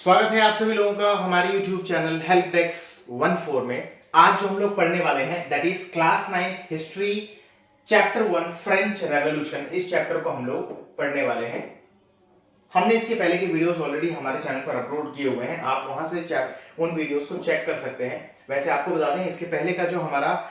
स्वागत है आप सभी लोगों का हमारे YouTube चैनल हेल्प डेस्क 14 में। आज जो हम लोग पढ़ने वाले हैं that is class 9 history chapter 1 French revolution. इस चैप्टर को हम लोग पढ़ने वाले हैं। हमने इसके पहले के वीडियोस ऑलरेडी हमारे चैनल पर अपलोड किए हुए हैं, आप वहां से उन वीडियोस को चेक कर सकते हैं। वैसे आपको बता दें इसके पहले का जो हमारा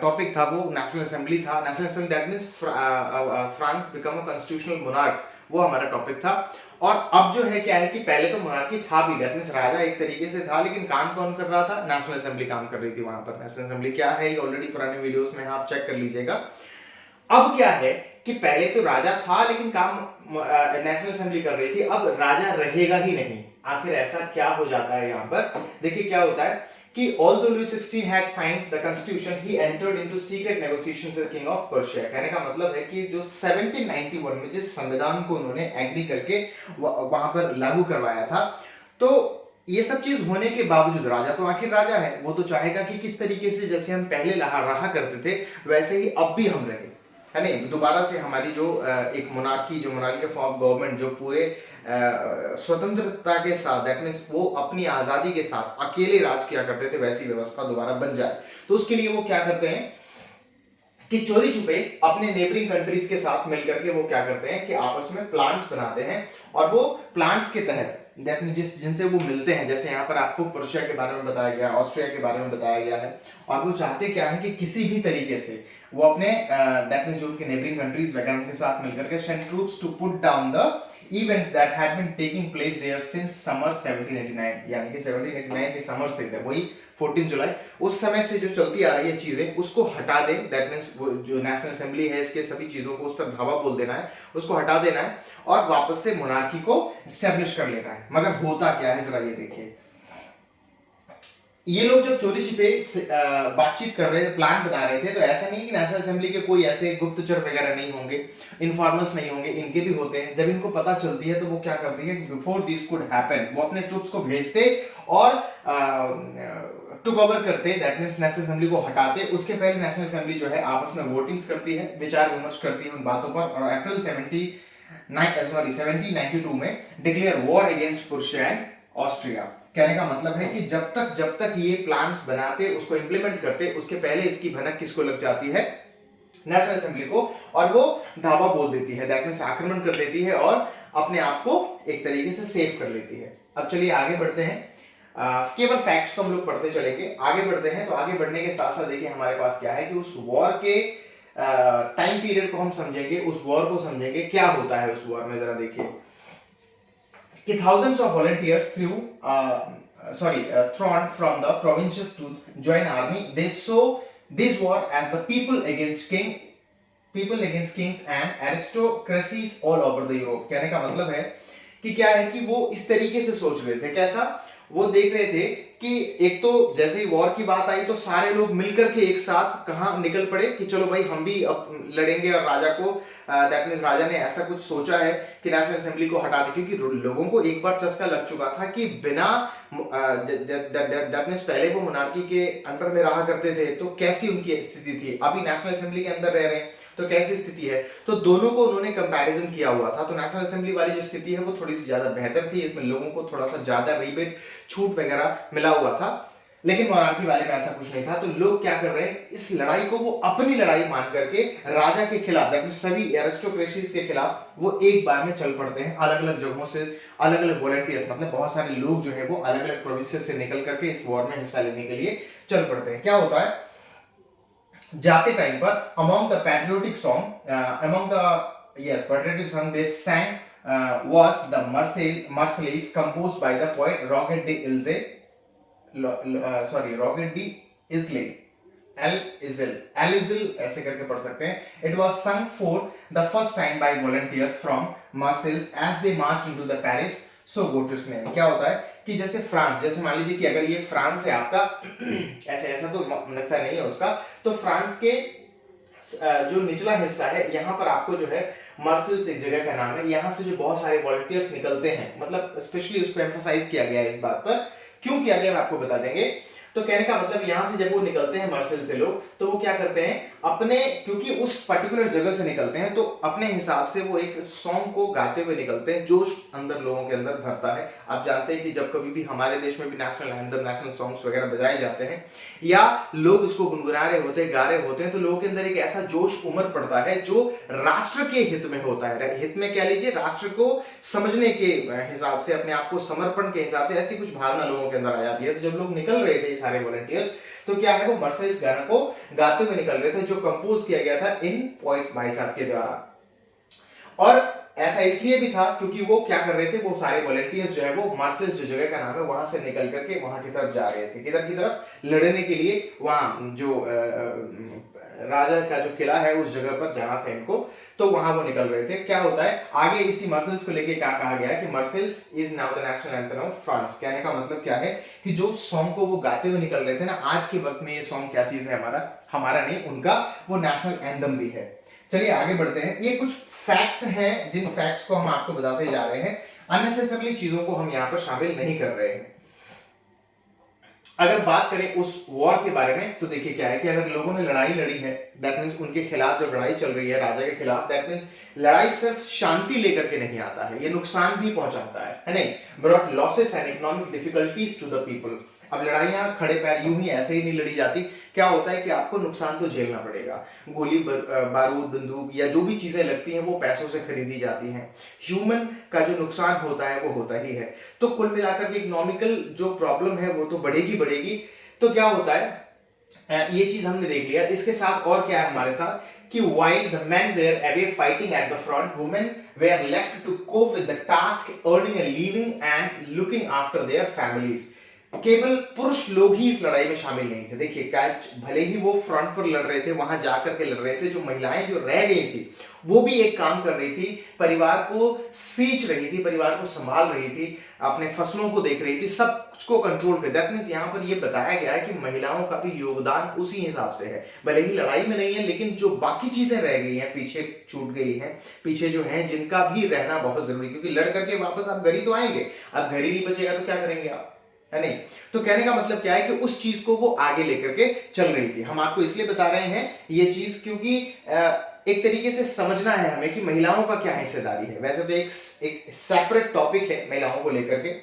टॉपिक था वो नेशनल असेंबली था। National assembly that means France become a constitutional monarch, वो हमारा टॉपिक था। और अब जो है क्या है कि पहले तो मोनार्की था भी, दैट मींस राजा एक तरीके से था, लेकिन काम कौन कर रहा था? नेशनल असेंबली काम कर रही थी वहां पर। नेशनल असेंबली क्या है ये ऑलरेडी पुराने वीडियोस में आप चेक कर लीजिएगा। अब क्या है कि पहले तो राजा था लेकिन काम नेशनल असेंबली कर रही थी, अब राजा रहेगा ही नहीं। आखिर ऐसा क्या हो जाता है यहाँ पर? देखिए क्या होता है कि although Louis XVI had signed the constitution, he entered into secret negotiations with the king of Prussia। कहने का मतलब है कि जो 1791 में जिस संविधान को उन्होंने एग्री करके वहां पर लागू करवाया था, तो ये सब चीज होने के बावजूद राजा तो आखिर राजा है, वो तो चाहेगा कि किस तरीके से जैसे हम पहले रहा करते थे वैसे ही अब भी हम रहे, है नहीं? दोबारा से हमारी जो एक मोनार्की फॉर्म ऑफ गवर्नमेंट जो पूरे स्वतंत्रता के साथ दैट मींस वो अपनी आजादी के साथ अकेले राज किया करते थे, वैसी व्यवस्था दोबारा बन जाए। तो उसके लिए वो क्या करते हैं कि चोरी छुपे अपने नेबरिंग कंट्रीज के साथ मिलकर के वो क्या करते हैं कि आपस में प्लान्स बनाते हैं, और वो प्लान्स के तहत दैट मींस जिनसे वो मिलते हैं, जैसे यहाँ पर आपको प्रुशिया के बारे में बताया गया, ऑस्ट्रिया के बारे में बताया गया है, और वो चाहते क्या है कि किसी भी तरीके से वो अपने दैट मींस जो उनके नेबरिंग कंट्रीज वगैरह के साथ मिलकर के send troops to put down the events that had been taking place there since summer 1789, यानी कि 1789 के समर से वही 14 जुलाई उस समय से जो चलती आ रही है चीजें उसको हटा दें। दैट मींस जो नेशनल असेंबली है इसके सभी चीजों को उस पर धावा बोल देना है, उसको हटा देना है और वापस से मोनार्की को एस्टेब्लिश कर लेना है। मगर होता क्या है जरा ये देखिए, ये लोग जब चोरी छिपे बातचीत कर रहे थे, प्लान बना रहे थे, तो ऐसा नहीं कि नेशनल असेंबली के कोई ऐसे गुप्तचर वगैरह नहीं होंगे, इन्फॉर्मर्स नहीं होंगे, इनके भी होते हैं। जब इनको पता चलती है तो वो क्या करती है, बिफोर दिस कुड हैपन वो अपने ट्रूप्स को भेजते और टुक ओवर करते, दैट मींस नेशनल असेंबली को हटाते। उसके पहले नेशनल असेंबली जो है आपस में वोटिंग्स करती है, विचार विमर्श करती है उन बातों पर, और अप्रैल 1792 में declare war against Prussia and Austria. कहने का मतलब है कि जब तक ये प्लान्स बनाते उसको इंप्लीमेंट करते, उसके पहले इसकी भनक किसको लग जाती है? नेशनल असेंबली को, और वो धावा बोल देती है, दैट मींस आक्रमण कर लेती है और अपने आप को एक तरीके से सेव कर लेती है। अब चलिए आगे बढ़ते हैं। केवल फैक्ट्स को हम लोग पढ़ते चलेंगे, आगे बढ़ते हैं। तो आगे बढ़ने के साथ साथ देखिए हमारे पास क्या है कि उस वॉर के टाइम पीरियड को हम समझेंगे, उस वॉर को समझेंगे, क्या होता है उस वॉर में। जरा देखिए कि thousands of volunteers thrown from the provinces to join army. They saw this war as the people against kings and aristocracies all over the Europe। कहने का मतलब है कि क्या है कि वो इस तरीके से सोच रहे थे, कैसा? वो देख रहे थे कि एक तो जैसे ही वॉर की बात आई तो सारे लोग मिलकर के एक साथ कहाँ निकल पड़े कि चलो भाई हम भी अब लड़ेंगे, और राजा को दैट मींस राजा ने ऐसा कुछ सोचा है कि नेशनल असेंबली को हटा दे, क्योंकि लोगों को एक बार चस्का लग चुका था कि बिना दैट मींस पहले वो मोनार्की के अंडर में रहा करते थे तो कैसी उनकी स्थिति थी, अभी नेशनल असेंबली के अंदर रह रहे हैं तो कैसी स्थिति है। तो दोनों को उन्होंने कंपैरिजन किया हुआ था। तो नेशनल असेंबली वाली जो स्थिति है वो थोड़ी सी ज्यादा बेहतर थी, इसमें लोगों को थोड़ा सा ज्यादा रिबेट छूट वगैरह मिला हुआ था, लेकिन मोनार्की वाले में ऐसा कुछ नहीं था। तो लोग क्या कर रहे हैं, इस लड़ाई को वो अपनी लड़ाई मान करके राजा के खिलाफ, सभी एरिस्टोक्रेसीज के खिलाफ वो एक बार में चल पड़ते हैं। अलग अलग जगहों से अलग अलग वॉलंटियर्स, मतलब बहुत सारे लोग जो है वो अलग अलग प्रोविंसेस से निकल करके इस वॉर में हिस्सा लेने के लिए चल पड़ते हैं। क्या होता है, जाते टाइम पर among the patriotic song they sang was the Marseillaise composed by the poet Roger de Isle ऐसे करके पढ़ सकते हैं। It was sung for the first time by volunteers from Marseille as they marched into the Paris so voters name। क्या होता है कि जैसे फ्रांस, जैसे मान लीजिए कि अगर ये फ्रांस है आपका ऐसा तो नक्शा नहीं है उसका, तो फ्रांस के जो निचला हिस्सा है यहाँ पर आपको जो है मार्सेल्स एक जगह का नाम है, यहाँ से जो बहुत सारे वॉलंटियर्स निकलते हैं, मतलब स्पेशली उस पर एम्फसाइज किया गया है। इस बात पर क्यों किया गया मैं आपको बता देंगे। तो कहने का मतलब यहां से जब वो निकलते हैं मार्सेल से लोग, तो वो क्या करते हैं अपने, क्योंकि उस पर्टिकुलर जगह से निकलते हैं तो अपने हिसाब से वो एक सॉन्ग को गाते हुए निकलते हैं, जोश अंदर लोगों के अंदर भरता है। आप जानते हैं कि जब कभी भी हमारे देश में भी नेशनल एंथम, नेशनल सॉन्ग्स वगैरह बजाए जाते हैं या लोग उसको गुनगुना रहे होते हैं, गा रहे होते हैं, तो लोगों के अंदर एक ऐसा जोश उमड़ पड़ता है जो राष्ट्र के हित में होता है, हित में कह लीजिए, राष्ट्र को समझने के हिसाब से, अपने आप को समर्पण के हिसाब से ऐसी कुछ भावना लोगों के अंदर आ जाती है। तो जब लोग निकल रहे थे सारे वॉलंटियर्स, तो क्या है वो मार्सेल्स गाना को गाते हुए निकल रहे थे, जो कंपोज किया गया था इन पॉइंट्स भाई साहब के द्वारा। और ऐसा इसलिए भी था क्योंकि वो क्या कर रहे थे, वो सारे वॉलंटियर्स जो है वो मार्सेल्स जो जगह का नाम है वहां से निकल करके वहां की तरफ जा रहे थे, किधर की तरफ, लड़ने के लिए, वहां जो राजा का जो किला है उस जगह पर जाना था इनको, तो वहां वो निकल रहे थे। क्या होता है आगे इसी मार्सेल्स को लेके क्या कहा गया है कि Marseillaise is now the national anthem of France. कहने का मतलब क्या है कि जो सॉन्ग को वो गाते हुए निकल रहे थे ना, आज के वक्त में ये सॉन्ग क्या चीज है, हमारा नहीं, उनका वो नेशनल एंथम भी है। चलिए आगे बढ़ते हैं। ये कुछ फैक्ट्स हैं जिन फैक्ट्स को हम आपको बताते जा रहे हैं, अननेसेसरली चीजों को हम यहाँ पर शामिल नहीं कर रहे हैं। अगर बात करें उस वॉर के बारे में, तो देखिए क्या है कि अगर लोगों ने लड़ाई लड़ी है, दैट मींस उनके खिलाफ जो लड़ाई चल रही है राजा के खिलाफ, दैट मींस लड़ाई सिर्फ शांति लेकर के नहीं आता है, ये नुकसान भी पहुंचाता है नहीं, brought losses and economic difficulties to the people. अब लड़ाइयां खड़े पैर यूं ही ऐसे ही नहीं लड़ी जाती, क्या होता है कि आपको नुकसान तो झेलना पड़ेगा, गोली बारूद बंदूक या जो भी चीजें लगती हैं वो पैसों से खरीदी जाती हैं, ह्यूमन का जो नुकसान होता है वो होता ही है। तो कुल मिलाकर के इकोनॉमिकल जो प्रॉब्लम है वो तो बढ़ेगी बढ़ेगी। तो क्या होता है, ये चीज हमने देख लिया। इसके साथ और क्या है हमारे साथ कि while the men were away fighting at the front, women were left to cope with the task, earning a living and looking after their families. केवल पुरुष लोग ही इस लड़ाई में शामिल नहीं थे। देखिए क्या, भले ही वो फ्रंट पर लड़ रहे थे, वहां जाकर के लड़ रहे थे, जो महिलाएं जो रह गई थी वो भी एक काम कर रही थी, परिवार को सींच रही थी, परिवार को संभाल रही थी, अपने फसलों को देख रही थी, सब कुछ को कंट्रोल कर। दैट मींस यहाँ पर ये बताया गया है कि महिलाओं का भी योगदान उसी हिसाब से है, भले ही लड़ाई में नहीं है, लेकिन जो बाकी चीजें रह गई हैं, पीछे छूट गई हैं, पीछे जो हैं, जिनका भी रहना बहुत जरूरी, क्योंकि लड़ करके वापस आप घर ही तो आएंगे, अब घर ही नहीं बचेगा तो क्या करेंगे आप, है नहीं। तो कहने का मतलब क्या है कि उस चीज को वो आगे लेकर के चल रही थी। हम आपको इसलिए बता रहे हैं ये चीज क्योंकि एक तरीके से समझना है हमें कि महिलाओं का क्या हिस्सेदारी है। वैसे तो एक सेपरेट टॉपिक है महिलाओं को लेकर के,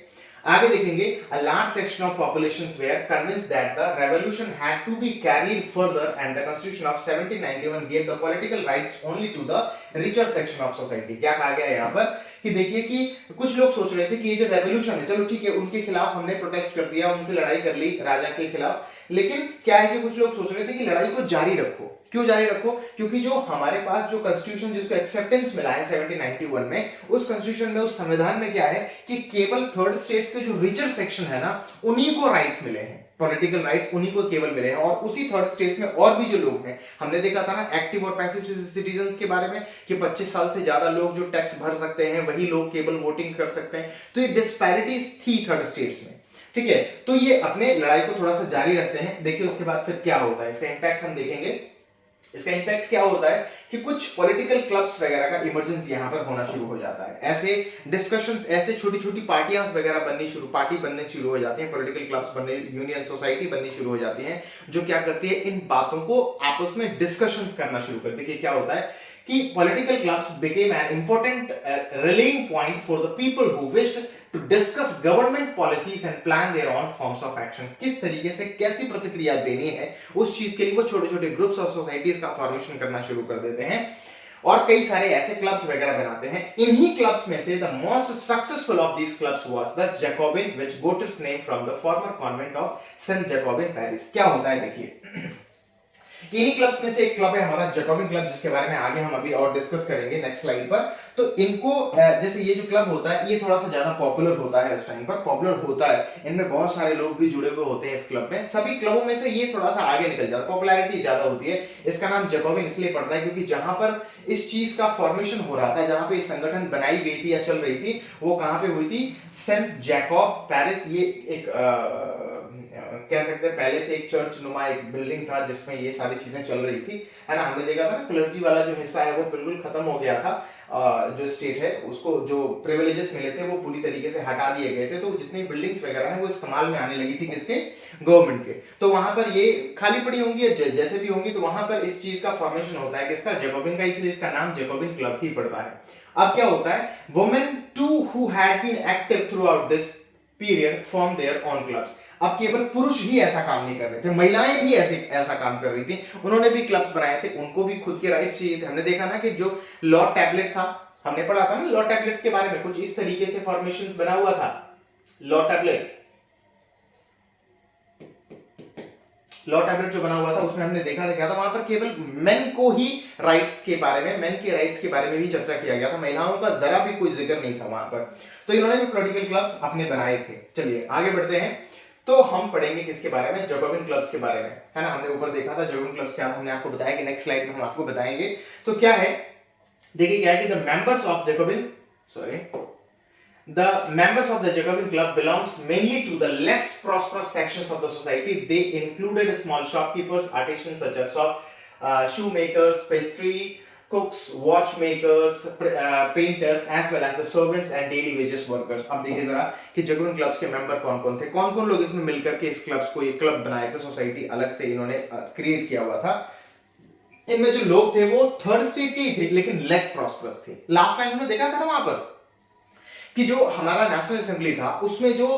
आगे देखेंगे। A large section of populations were convinced that the revolution had to be carried further and the Constitution of 1791 gave the political rights only to the richer section of society। क्या कहा गया यहाँ पर कि देखिए कि कुछ लोग सोच रहे थे कि ये जो रेवोल्यूशन है, चलो ठीक है, उनके खिलाफ हमने प्रोटेस्ट कर दिया, उनसे लड़ाई कर ली राजा के खिलाफ, लेकिन क्या है कि कुछ लोग सोच रहे थे कि लड़ाई को जारी रखो। क्यों जारी रखो? क्योंकि जो हमारे पास जो कॉन्स्टिट्यूशन जिसको एक्सेप्टेंस मिला है 1791 में, उस कॉन्स्टिट्यूशन में, उस संविधान में क्या है कि केवल थर्ड स्टेट्स के जो रिचर सेक्शन है ना, उन्हीं को राइट्स मिले हैं, पॉलिटिकल राइट्स उन्हीं को केवल मिले हैं। और उसी थर्ड स्टेट्स में और भी जो लोग हैं, हमने देखा था ना एक्टिव और पैसिव सिटीजन्स के बारे में कि 25 साल से ज्यादा लोग जो टैक्स भर सकते हैं वही लोग केवल वोटिंग कर सकते हैं। तो ये डिस्पैरिटीज थी थर्ड स्टेट्स में, ठीक है। तो ये अपने लड़ाई को थोड़ा सा जारी रखते हैं। देखिए उसके बाद फिर क्या होता है, इसका इंपैक्ट हम देखेंगे। इसका इंपैक्ट क्या होता है कि कुछ पॉलिटिकल क्लब्स वगैरह का इमरजेंस यहां पर होना शुरू हो जाता है। ऐसे डिस्कशंस, ऐसे छोटी छोटी पार्टियां वगैरह पार्टी बनने शुरू हो जाती हैं, पॉलिटिकल क्लब्स बनने, यूनियन सोसाइटी बननी शुरू हो जाती हैं, जो क्या करती है, इन बातों को आपस में डिस्कशंस करना शुरू करती है। देखिए क्या होता है कि political clubs became an important rallying point for the people who wished to discuss government policies and plan their own forms of action। किस तरीके से कैसी प्रतिक्रिया देनी है उस चीज के लिए वो छोटे छोटे ग्रुप्स और सोसाइटीज का फॉर्मेशन करना शुरू कर देते हैं और कई सारे ऐसे क्लब्स वगैरह बनाते हैं। इन्हीं क्लब्स में से the most successful of these clubs was the Jacobin, which got its name from the former convent of saint Jacobin Paris. क्या होता है देखिए, इन्हीं क्लब्स में से एक क्लब है हमारा जैकोबिन क्लब, जिसके बारे में आगे हम अभी और डिस्कस करेंगे नेक्स्ट स्लाइड पर। तो इनको जैसे ये जो क्लब होता है ये थोड़ा सा ज्यादा पॉपुलर होता है, इस टाइम पर पॉपुलर होता है, इनमें बहुत सारे लोग भी जुड़े हुए होते हैं इस क्लब में। सभी क्लबों में से ये थोड़ा सा आगे निकल जाता है, पॉपुलैरिटी ज्यादा होती है। इसका नाम जैकोबिन इसलिए पड़ता है क्योंकि जहां पर इस चीज का फॉर्मेशन हो रहा था, जहां पे इस संगठन बनाई गई थी या चल रही थी, वो कहां पे हुई थी, सेंट जैकोब पेरिस। ये एक क्या कहते हैं, पहले से एक चर्च नुमा एक बिल्डिंग था जिसमें ये सारी चीजें चल रही थी, है ना। हमने देखा था ना क्लर्जी वाला जो हिस्सा है वो बिल्कुल खत्म हो गया था, जो स्टेट है उसको जो प्रिविलेजेस मिले थे वो पूरी तरीके से हटा दिए गए थे, तो जितनी बिल्डिंग्स वगैरह हैं वो इस्तेमाल में आने लगी थी किसके, गवर्नमेंट के। तो वहां पर ये खाली पड़ी होंगी जैसे भी होंगी, तो वहां पर इस चीज का फॉर्मेशन होता है किसका, जैकोबिन का, इसलिए इसका नाम जैकोबिन क्लब ही पड़ता है। अब क्या होता है, women too who had been active throughout this period form their own clubs. अब केवल पुरुष ही ऐसा काम नहीं कर रहे थे, महिलाएं भी ऐसा काम कर रही थी, उन्होंने भी क्लब्स बनाए थे, उनको भी खुद के राइट्स चाहिए थे। हमने देखा ना कि जो लॉ टैबलेट था, हमने पढ़ा था ना लॉ टैबलेट्स के बारे में, कुछ इस तरीके से फॉर्मेशंस बना हुआ था लॉ टैबलेट। लॉ टैबलेट जो बना हुआ था उसमें हमने देखा था क्या था, वहां पर केवल मेन को ही राइट्स के बारे में, मेन के राइट्स के बारे में भी चर्चा किया गया था, महिलाओं का जरा भी कोई जिक्र नहीं था वहां पर। तो इन्होंने भी पॉलिटिकल क्लब्स अपने बनाए थे। चलिए आगे बढ़ते हैं, तो हम पढ़ेंगे किसके बारे में, जैकोबिन क्लब्स के बारे में, है ना। हमने ऊपर देखा था जैकोबिन क्लब्स क्या, हमने आपको बताया कि नेक्स्ट स्लाइड में हम आपको बताएंगे। तो क्या है, देखिए क्या है कि the members of Jacobian The members of the Jacobin Club belongs mainly to the less prosperous sections of the society. They included small shopkeepers, artisans such as shoemakers, pastry cooks, watchmakers, painters, as well as the servants and daily wages workers. अब देखिए जरा कि Jacobin clubs के member कौन कौन थे, कौन कौन लोग इसमें मिलकर के इस क्लब्स को, ये क्लब बनाए थे, सोसाइटी अलग से इन्होंने क्रिएट किया हुआ था। इनमें जो लोग थे वो थर्ड स्टेट के ही थे, लेकिन लेस प्रॉस्परस थे। लास्ट टाइम हमने देखा था ना वहां पर कि जो हमारा नेशनल असेंबली था उसमें जो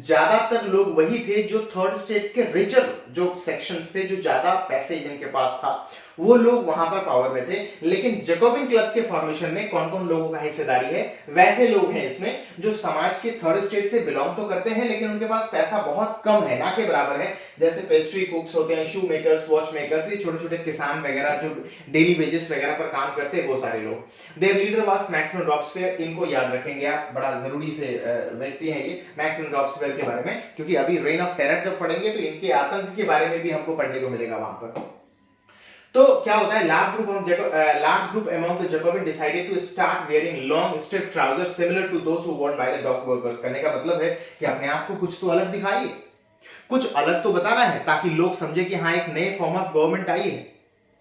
ज्यादातर लोग वही थे जो थर्ड स्टेट्स के रिचर जो सेक्शंस थे, जो ज्यादा पैसे जिनके पास था, वो लोग वहां पर पावर में थे। लेकिन जैकोबिन क्लब्स के फॉर्मेशन में कौन कौन लोगों का हिस्सेदारी है, वैसे लोग हैं इसमें जो समाज के थर्ड स्टेट से बिलोंग तो करते हैं लेकिन उनके पास पैसा बहुत कम है, ना के बराबर है। जैसे पेस्ट्री कुक्स होते हैं, शू मेकर्स, वॉच मेकर्स, ये छोटे छोटे किसान वगैरह जो डेली वेजेस वगैरह पर काम करते हैं, वो सारे लोग। देयर लीडर वाज मैक्सिमम रॉब्सपेयर, इनको याद रखेंगे आप, बड़ा जरूरी से व्यक्ति हैं ये मैक्सिमम रॉब्सपेयर के बारे में, क्योंकि अभी रेन ऑफ टेरर जब पढ़ेंगे तो इनके आतंक के बारे में भी हमको पढ़ने को मिलेगा वहां पर। तो क्या होता है, large group among the Jacobin decided to start wearing long strip trousers similar to those who worn by the dock workers. करने का मतलब है कि अपने आप को कुछ तो अलग दिखाइए, कुछ अलग तो बताना है, ताकि लोग समझे कि हाँ एक नए फॉर्म ऑफ गवर्नमेंट आई है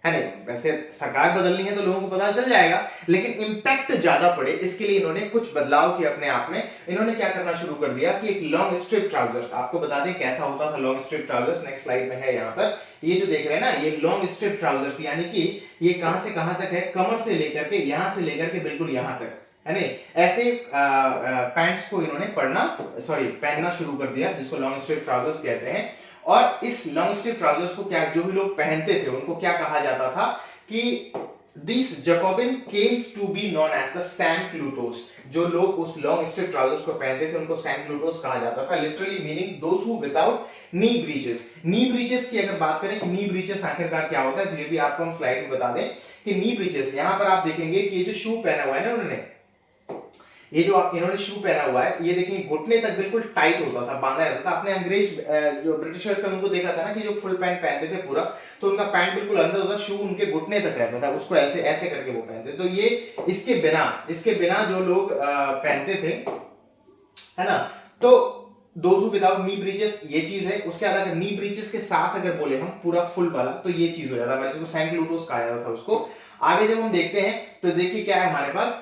नहीं। वैसे सरकार बदलनी है तो लोगों को पता चल जाएगा, लेकिन इंपैक्ट ज्यादा पड़े इसके लिए इन्होंने कुछ बदलाव किए अपने आप में। इन्होंने क्या करना शुरू कर दिया कि एक लॉन्ग स्ट्रिप ट्राउजर्स, आपको बता दें कैसा होता था long strip trousers, next slide में है यहाँ पर, ये जो देख रहे हैं ना, ये लॉन्ग स्ट्रिप ट्राउजर्स, यानी कि ये कहां से कहां तक है, कमर से लेकर के, यहां से लेकर के बिल्कुल यहां तक, है नहीं। ऐसे पैंट्स को इन्होंने पहनना शुरू कर दिया, जिसको लॉन्ग स्ट्रिप ट्राउजर्स कहते हैं। और इस लॉन्ग स्ट्रिप ट्राउजर्स को क्या, जो भी लोग पहनते थे उनको क्या कहा जाता था कि this Jacobin came to be known as the sansculottes. जो लोग उस लॉन्ग स्ट्रिप ट्राउजर्स को पहनते थे उनको सैनक्लूटोस कहा जाता था, literally meaning those who without knee breaches. Knee breaches की अगर बात करें कि नी ब्रीचेस आखिरकार क्या होता है, तो ये भी आपको हम स्लाइड में बता दें कि नी ब्रीचेस, यहां पर आप देखेंगे कि ये जो शू पहना हुआ है ना उन्होंने, ये जो इन्होंने शू पहना हुआ है, ये देखिए घुटने तक बिल्कुल टाइट होता था, बांधा रहता था। आपने अंग्रेज जो ब्रिटिशर्स हैं उनको देखा था ना कि जो फुल पैंट पहनते थे पूरा, तो उनका पैंट बिल्कुल अंदर होता, शू उनके घुटने तक रहता था, उसको ऐसे ऐसे करके वो पहनते। तो ये इसके बिना जो लोग पहनते थे, है ना, तो those who without knee breaches, ये चीज है। उसके बाद अगर नी ब्रीचेस के साथ अगर बोले हम पूरा फुल वाला, तो ये चीज हो जाता है, मैंने इसको सैनक्लूटोस कहा जाता था उसको। आगे जब हम देखते हैं तो देखिए क्या है हमारे पास,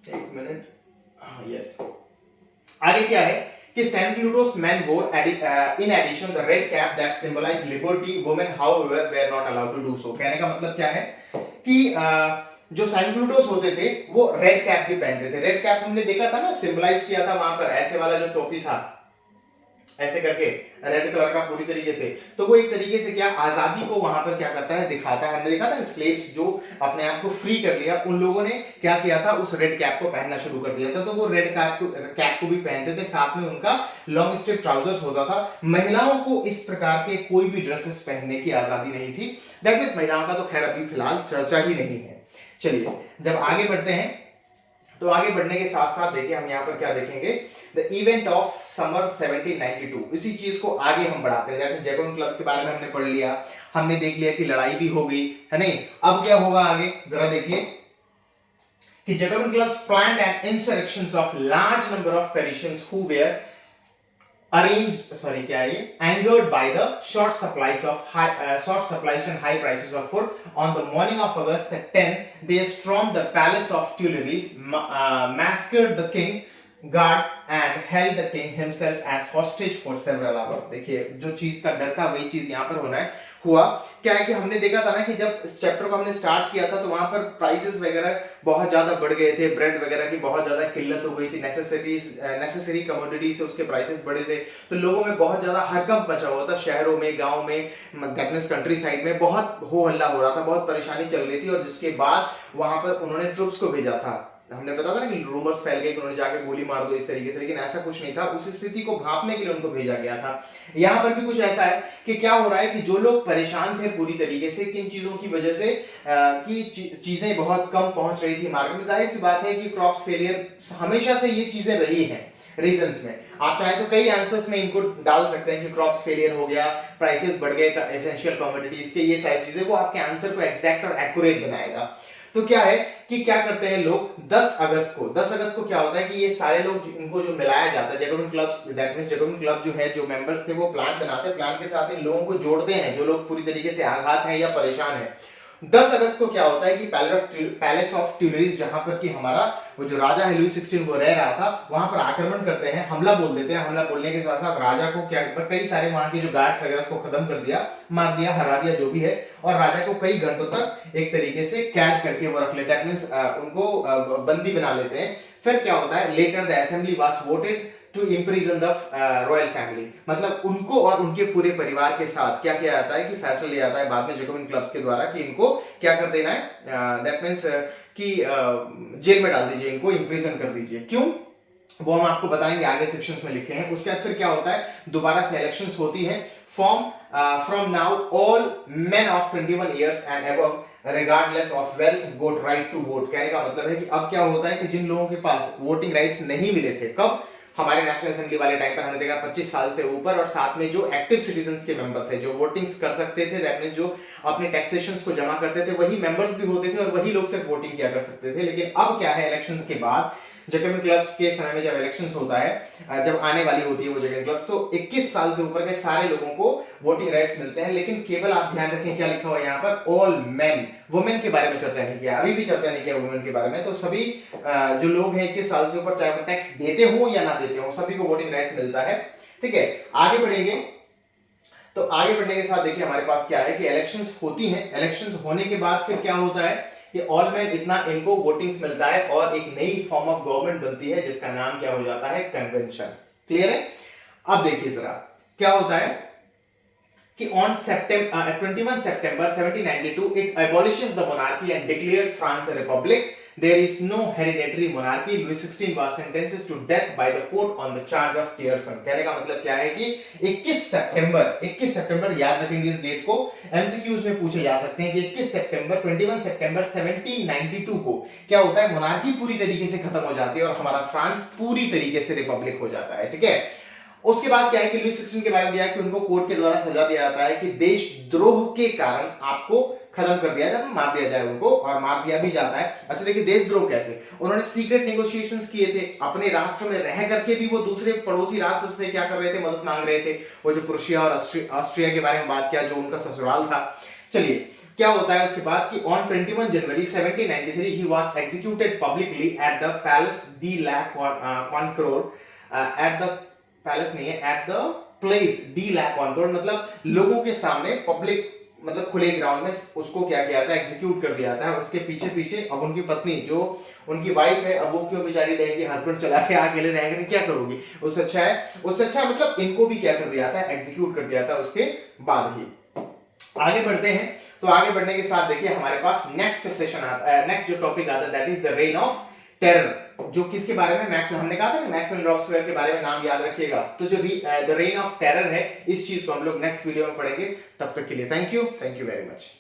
एक मिनट, यस, आगे क्या है कि sansculottes men wore in addition the red cap that symbolise liberty, women however were not allowed to do so. कहने का मतलब क्या है कि जो सैनक्लूटोस होते थे वो रेड कैप भी पहनते थे। रेड कैप हमने देखा था ना, सिंबलाइज किया था वहां पर, ऐसे वाला जो टोपी था ऐसे करके रेड कलर का पूरी तरीके से, तो वो एक तरीके से क्या आजादी को वहां पर क्या करता है, दिखाता है। हमने देखा था स्लेव्स जो अपने आप को फ्री कर लिया, उन लोगों ने क्या किया था, उस रेड कैप को पहनना शुरू कर दिया था। तो वो रेड कैप को भी पहनते थे, साथ में उनका लॉन्ग स्ट्रिप ट्राउजर्स होता था। महिलाओं को इस प्रकार के कोई भी ड्रेसेस पहनने की आजादी नहीं थी। दैट मींस महिलाओं का तो खैर अभी फिलहाल चर्चा ही नहीं है। चलिए जब आगे बढ़ते हैं, तो आगे बढ़ने के साथ साथ देखिए हम यहाँ पर क्या देखेंगे, द इवेंट ऑफ समर 1792। इसी चीज को आगे हम बढ़ाते हैं। जैसे जैकोबिन क्लब्स के बारे में हमने पढ़ लिया, हमने देख लिया कि लड़ाई भी हो गई, है नहीं। अब क्या होगा आगे, जरा देखिए कि Jacobin clubs planned an insurrections of large number of Parisians who were angered by the short supplies and high prices of food, on the morning of August 10, they stormed the palace of Tuileries, massacred the king, guards, and held the king himself as hostage for several hours. देखिए जो चीज का डर था वही चीज यहाँ पर हुआ। क्या है कि हमने देखा था ना कि जब इस चैप्टर को हमने स्टार्ट किया था तो वहां पर प्राइसेस वगैरह बहुत ज्यादा बढ़ गए थे, ब्रेड वगैरह की बहुत ज्यादा किल्लत हो गई थी, नेसेसरी कमोडिटीज से उसके प्राइसेस बढ़े थे, तो लोगों में बहुत ज्यादा हड़कंप मचा हुआ था, शहरों में, गांव में, दैट मींस कंट्री साइड में बहुत हो हल्ला हो रहा था, बहुत परेशानी चल रही थी। और जिसके बाद वहां पर उन्होंने ट्रूप्स को भेजा था। हमने बताया था ना कि रूमर्स फैल गए कि उन्होंने जाके गोली मार दो इस तरीके से, लेकिन ऐसा कुछ नहीं था। उस स्थिति को भांपने के लिए उनको भेजा गया था। यहाँ पर भी कुछ ऐसा है कि क्या हो रहा है कि जो लोग परेशान थे पूरी तरीके से किन चीजों की वजह से कि चीजें बहुत कम पहुंच रही थी मार्केट में। जाहिर सी बात है कि क्रॉप्स फेलियर हमेशा से ये चीजें रही हैं रीजंस में। आप चाहे तो कई आंसर्स में इनको डाल सकते हैं कि क्रॉप्स फेलियर हो गया, प्राइसेस बढ़ गए एसेंशियल कमोडिटीज के, ये सारी चीजें वो आपके आंसर को एग्जैक्ट और एक्यूरेट बनाएगा। तो क्या है कि क्या करते हैं लोग 10 अगस्त को क्या होता है कि ये सारे लोग इनको जो मिलाया जाता है Jacobian clubs, that means Jacobin club जो है, जो मेंबर्स थे वो प्लान बनाते हैं, प्लान के साथ इन लोगों को जोड़ते हैं जो लोग पूरी तरीके से आघात हैं या परेशान हैं। 10 अगस्त को क्या होता है कि पैलेस ऑफ ट्यूलरीज, जहां पर कि हमारा वो जो राजा है लुई 16 वो रह रहा था, वहां पर आक्रमण करते हैं, हमला बोल देते हैं। हमला बोलने के साथ साथ राजा को क्या कई सारे वहां के जो गार्ड्स वगैरह उसको खत्म कर दिया, मार दिया, हरा दिया, जो भी है, और राजा को कई घंटों तक एक तरीके से कैद करके वो रख लेते हैं, मींस उनको बंदी बना लेते हैं। फिर क्या होता है, later the assembly was voted to imprison the royal family, मतलब उनको और उनके पूरे परिवार के साथ क्या किया जाता है कि फैसला लिया जाता है बाद में जैकोबिन क्लब्स के द्वारा कि इनको क्या कर देना है, दैट मींस कि जेल में डाल दीजिए, इनको इम्प्रिजन कर दीजिए। क्यों, वो हम आपको बताएंगे, आगे सेक्शंस में लिखे हैं। उसके बाद फिर क्या होता है, दोबारा से इलेक्शंस होती हैं। From now all men of 21 years and above regardless of wealth vote right to vote. कहने का मतलब है कि अब क्या होता है कि जिन लोगों के पास वोटिंग राइट्स नहीं मिले थे, कब, हमारे नेशनल असेंबली वाले टाइम पर हमने देखा 25 साल से ऊपर, और साथ में जो एक्टिव सिटीजन्स के मेंबर थे, जो वोटिंग्स कर सकते थे, दैट मींस जो अपने टैक्सेशंस को जमा करते थे, वही मेंबर्स भी होते थे और वही लोग सिर्फ वोटिंग किया कर सकते थे। लेकिन अब क्या है, इलेक्शंस के बाद जैकोबिन क्लब्स के समय में जब इलेक्शंस होता है, जब आने वाली होती है वो जैकोबिन क्लब्स, तो 21 साल से ऊपर के सारे लोगों को वोटिंग राइट्स मिलते हैं। लेकिन केवल आप ध्यान रखें क्या लिखा हुआ है यहाँ पर, ऑल मेन, वुमेन के बारे में चर्चा नहीं किया, अभी भी चर्चा नहीं किया वुमेन के बारे में। तो सभी जो लोग हैं 21 साल से ऊपर, चाहे वो टैक्स देते हो या ना देते हो, सभी को वोटिंग राइट्स मिलता है। ठीक है, आगे बढ़ेंगे। तो आगे बढ़ने के साथ देखिए हमारे पास क्या है कि इलेक्शंस होती हैं। इलेक्शंस होने के बाद फिर क्या होता है कि ऑल मैन इतना इनको वोटिंग्स मिलता है और एक नई फॉर्म ऑफ गवर्नमेंट बनती है जिसका नाम क्या हो जाता है, कन्वेंशन। क्लियर है। अब देखिए जरा क्या होता है कि on 21 September 1792 it abolishes the monarchy and declared France a republic. There is no hereditary monarchy. Louis XVI was sentenced to death by the court on the charge of treason. कहने का मतलब क्या है कि 21 सितंबर याद रखेंगे इस डेट को, एमसीक्यूज में पूछे जा सकते हैं कि 21 सितंबर 1792 को क्या होता है, मोनार्की पूरी तरीके से खत्म हो जाती है और हमारा फ्रांस पूरी तरीके से रिपब्लिक हो जाता है। ठीक है, उसके बाद क्या है कि लुई 16 के बारे में दिया कि उनको कोर्ट के द्वारा सजा दिया जाता है कि देशद्रोह के कारण आपको खत्म कर दिया जाए, मार दिया जाए उनको, और मार दिया भी जाता है। अच्छा देखिए देशद्रोह कैसे, उन्होंने सीक्रेट नेगोशिएशंस किए थे अपने राष्ट्र में रह करके भी, वो दूसरे पड़ोसी राष्ट्र से क्या कर रहे थे, मदद मांग रहे थे। वो जो प्रुशिया और ऑस्ट्रिया के बारे में बात किया, जो उनका ससुराल था। चलिए क्या होता है उसके बाद कि on 21 January 1793 he was executed publicly at the palace de la Concorde, at the palace नहीं है, at the place de la Concorde, मतलब लोगों के सामने पब्लिक, मतलब खुले ग्राउंड में उसको क्या किया जाता है, एग्जीक्यूट कर दिया जाता है। उसके पीछे पीछे अब उनकी पत्नी जो उनकी वाइफ है, अब वो क्यों बेचारी रहेगी, हस्बैंड चला के अकेले रहेंगे, क्या करोगी, उससे अच्छा मतलब इनको भी क्या कर दिया जाता है, एग्जीक्यूट कर दिया जाता है उसके बाद ही। आगे बढ़ते हैं, तो आगे बढ़ने के साथ देखिए हमारे पास नेक्स्ट सेशन आता है, नेक्स्ट जो टॉपिक आता है that is the rain of terror, जो किसके बारे में, मैक्सवेल, हमने कहा था ना मैक्सवेल रॉबस्पेयर के बारे में नाम याद रखिएगा। तो जो द रेन ऑफ टेरर है, इस चीज को हम लोग नेक्स्ट वीडियो में पढ़ेंगे। तब तक के लिए थैंक यू वेरी मच।